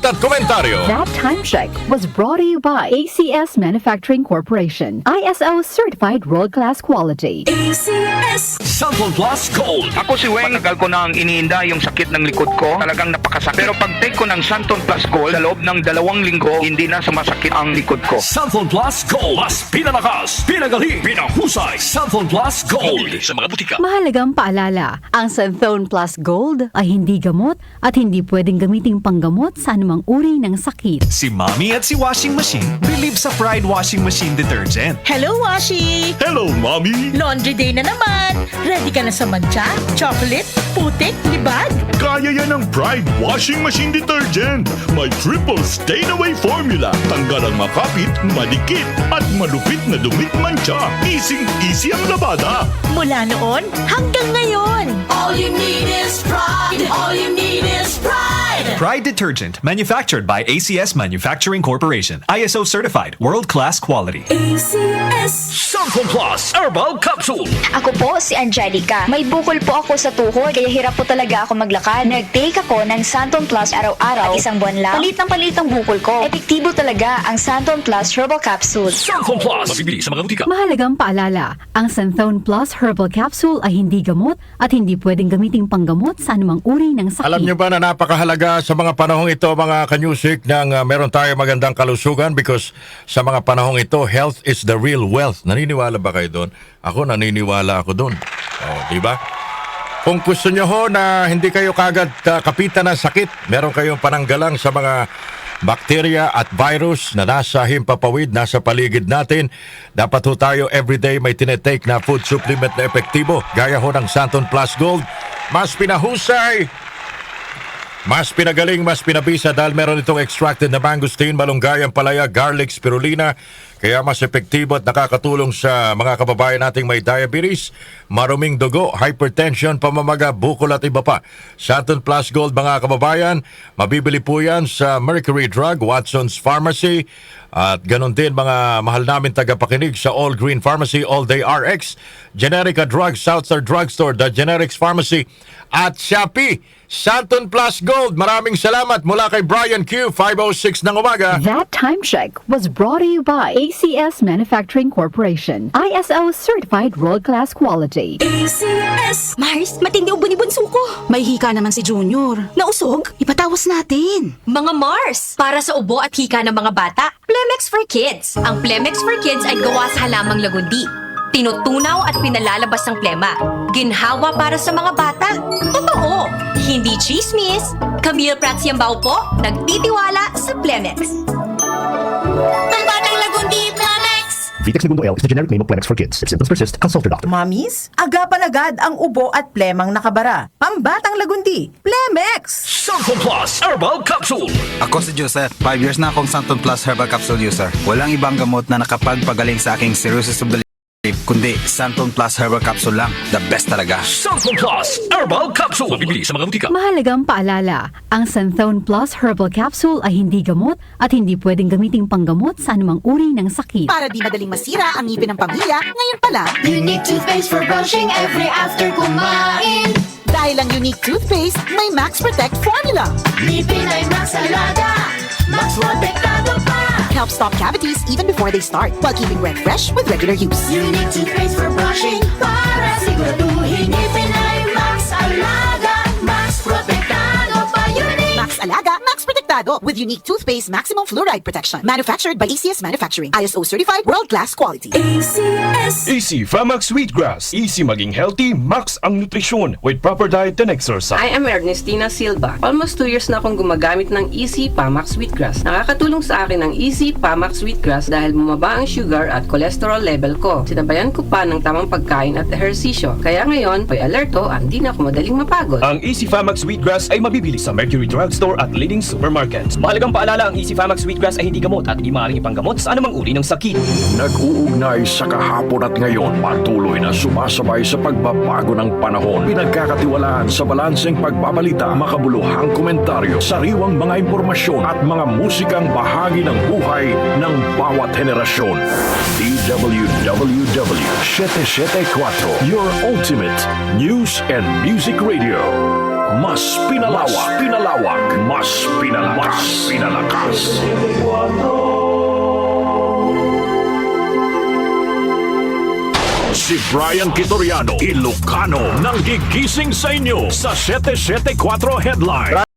at komentaryo. That time check was brought to you by ACS Manufacturing Corporation. ISO certified world-class quality. ACS Santon Plus Gold. Ako si Weng, matagal ko nang iniinda yung sakit ng likod ko. Talagang napakasakit. Pero pag take ko ng Santon Plus Gold, sa loob ng 2 linggo, hindi na sumasakit ang likod ko. Santon Plus Gold. Mas pinalakas, pinagaling, pinahusay. Santon Plus Gold. Sa mga butika. Mahalagang paalala, ang Santhone Plus Gold ay hindi gamot at hindi pwedeng gamiting panggamot sa anumang uri ng sakit. Si Mommy at si Washing Machine believe sa Pride Washing Machine Detergent. Hello, Washi! Hello, Mommy! Laundry day na naman! Ready ka na sa mancha, chocolate, putik, libag? Kaya yan ang Pride Washing Machine Detergent. May triple stain-away formula. Tanggal ang makapit, madikit, at malupit na dumit mancha. Easy ang labada. Mula noon hanggang ngayon. All you need is pride. All you need is pride. Pride Detergent, manufactured by ACS Manufacturing Corporation. ISO certified, world-class quality. ACS Santon Plus Herbal Capsule. Ako po si Angelica. May bukol po ako sa tuhod kaya hirap po talaga ako maglakad. Nag-take ako ng Santon Plus araw-araw at 1 buwan lang. Palit ang bukol ko. Epektibo talaga ang Santon Plus Herbal Capsule. Santon Plus. Mabibili sa mga butika. Mahalagang paalala, ang Santhone Plus Herbal Capsule ay hindi gamot at hindi pwedeng gamiting panggamot sa anumang uri ng sakit. Alam niyo ba na napakahalaga sa mga panahong ito, mga kanyusik, nang meron tayo magandang kalusugan because sa mga panahong ito, health is the real wealth. Naniniwala ba kayo doon? Ako, naniniwala ako doon. Di ba? Kung gusto nyo ho na hindi kayo kagad kapitan ng sakit, meron kayong pananggalang sa mga bakterya at virus na nasa himpapawid, nasa paligid natin, dapat ho tayo everyday may tinetake na food supplement na epektibo. Gaya ho ng Santon Plus Gold. Mas pinahusay, mas pinagaling, mas pinabisa dahil meron itong extracted na mangosteen, malunggay, ampalaya, garlic, spirulina. Kaya mas epektibo at nakakatulong sa mga kababayan nating may diabetes, maruming dugo, hypertension, pamamaga, bukol at iba pa. Santon Plus Gold, mga kababayan, mabibili po yan sa Mercury Drug, Watson's Pharmacy, at ganon din mga mahal namin tagapakinig sa All Green Pharmacy, All Day RX, Generica Drug, Southstar Drugstore, The Generics Pharmacy, at Shopee. Santon Plus Gold, maraming salamat mula kay Brian Q, 5:06 ng umaga. That time check was brought to you by ACS Manufacturing Corporation. ISO certified world-class quality. ACS Mars, matindi ubo ni bunso ko. May hika naman si Junior. Nausog? Ipatawas natin. Mga Mars, para sa ubo at hika ng mga bata, Plemex for Kids. Ang Plemex for Kids ay gawa sa halamang lagundi. Tinutunaw at pinalalabas ng plema. Ginhawa para sa mga bata. Totoo! Hindi chismis. Camille Prats Yambao po, nagtitiwala sa Plemex. Pambatang lagundi, Plemex! Vitex Segundo L is the generic name of Plemex for kids. If symptoms persist, consult your doctor. Mommies, agapan agad ang ubo at plemang nakabara. Pambatang lagundi, Plemex! Santon Plus Herbal Capsule. Ako si Joseph. 5 years na akong Santon Plus Herbal Capsule user. Walang ibang gamot na nakapagpagaling sa aking cirrhosis of the kundi Santon Plus Herbal Capsule lang. The best talaga. Santon Plus Herbal Capsule. Mabibili sa mga butika. Mahalagang paalala, ang Santhone Plus Herbal Capsule ay hindi gamot at hindi pwedeng gamiting panggamot sa anumang uri ng sakit. Para di madaling masira ang ngipin ng pamilya, ngayon pa lang, Unique toothpaste for brushing every after kumain. dahil ang unique toothpaste may Max Protect formula. Ngipin ay Max Alaga, Max Protektado pa. Help stop cavities even before they start while keeping breath fresh with regular use. Unique toothpaste for brushing para siguraduhin ngipin ay Max Alaga, Max Protektado pa. Unique Max Alaga, Max Protectado with unique toothpaste maximum fluoride protection. Manufactured by ACS Manufacturing. ISO certified world-class quality. ACS Easy Famax Wheatgrass. Easy maging healthy, max ang nutrisyon with proper diet and exercise. I am Ernestina Silva. Almost 2 years na akong gumagamit ng Easy Famax Wheatgrass. Nakakatulong sa akin ang Easy Famax Wheatgrass dahil bumaba ang sugar at cholesterol level ko. Sinabayan ko pa ng tamang pagkain at ehersisyo. Kaya ngayon, may alerto, hindi na ako madaling mapagod. Ang Easy Famax Wheatgrass ay mabibili sa Mercury Drugstore at leading supermarkets. Mahalagang paalala, ang Easy Famax Wheatgrass ay hindi gamot at hindi maaaring ipanggamot sa anumang uri ng sakit. Nag-uugnay sa kahapon at ngayon, patuloy na sumasabay sa pagbabago ng panahon. Pinagkakatiwalaan sa balanseng pagbabalita, makabuluhang komentaryo, sariwang mga impormasyon at mga musikang bahagi ng buhay ng bawat henerasyon. DWWW 774, your ultimate news and music radio. Mas pinalawak, mas pinalakas. Si Brian Kitoriano, Ilocano, nang gigising sa inyo sa 774 Headline.